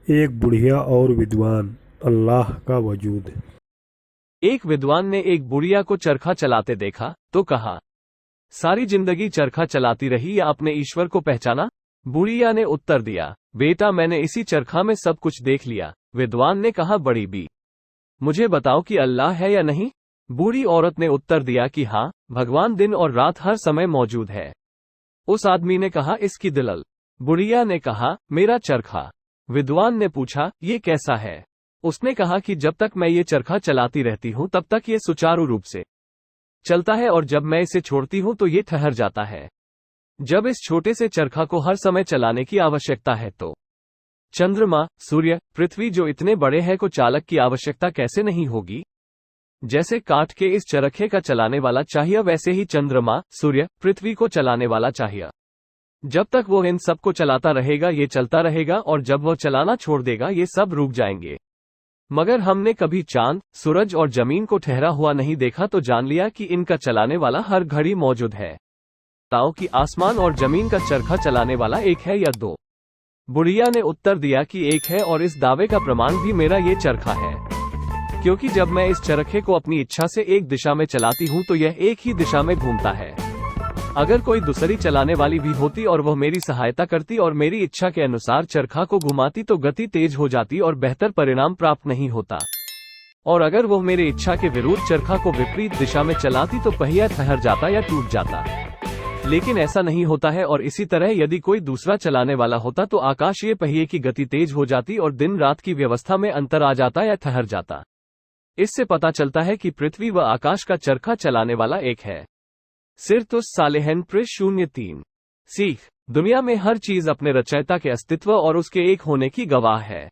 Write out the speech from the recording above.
एक बुढ़िया और विद्वान, अल्लाह का वजूद। एक विद्वान ने एक बुढ़िया को चरखा चलाते देखा तो कहा, सारी जिंदगी चरखा चलाती रही या अपने ईश्वर को पहचाना? बुढ़िया ने उत्तर दिया, बेटा मैंने इसी चरखा में सब कुछ देख लिया। विद्वान ने कहा, बड़ी बी, मुझे बताओ कि अल्लाह है या नहीं? बूढ़ी औरत ने उत्तर दिया कि हाँ, भगवान दिन और रात हर समय मौजूद है। उस आदमी ने कहा, इसकी दलील? बुढ़िया ने कहा, मेरा चरखा। विद्वान ने पूछा, ये कैसा है? उसने कहा कि जब तक मैं ये चरखा चलाती रहती हूँ तब तक ये सुचारू रूप से चलता है और जब मैं इसे छोड़ती हूँ तो ये ठहर जाता है। जब इस छोटे से चरखा को हर समय चलाने की आवश्यकता है तो चंद्रमा, सूर्य, पृथ्वी जो इतने बड़े हैं को चालक की आवश्यकता कैसे नहीं होगी? जैसे काठ के इस चरखे का चलाने वाला चाहिए, वैसे ही चंद्रमा, सूर्य, पृथ्वी को चलाने वाला चाहिए। जब तक वो इन सबको चलाता रहेगा ये चलता रहेगा, और जब वो चलाना छोड़ देगा ये सब रुक जाएंगे। मगर हमने कभी चांद, सूरज और जमीन को ठहरा हुआ नहीं देखा तो जान लिया कि इनका चलाने वाला हर घड़ी मौजूद है। बताओ कि आसमान और जमीन का चरखा चलाने वाला एक है या दो? बुढ़िया ने उत्तर दिया कि एक है, और इस दावे का प्रमाण भी मेरा ये चरखा है, क्योंकि जब मैं इस चरखे को अपनी इच्छा से एक दिशा में चलाती हूँ तो यह एक ही दिशा में घूमता है। अगर कोई दूसरी चलाने वाली भी होती और वह मेरी सहायता करती और मेरी इच्छा के अनुसार चरखा को घुमाती तो गति तेज हो जाती और बेहतर परिणाम प्राप्त नहीं होता। और अगर वह मेरी इच्छा के विरुद्ध चरखा को विपरीत दिशा में चलाती तो पहिया ठहर जाता या टूट जाता। लेकिन ऐसा नहीं होता है, और इसी तरह यदि कोई दूसरा चलाने वाला होता तो आकाशीय पहिए की गति तेज हो जाती और दिन रात की व्यवस्था में अंतर आ जाता या ठहर जाता। इससे पता चलता है कि पृथ्वी व आकाश का चरखा चलाने वाला एक है। सिरतुस सालेहन पृष्ठ 03। सीख, दुनिया में हर चीज अपने रचयिता के अस्तित्व और उसके एक होने की गवाह है।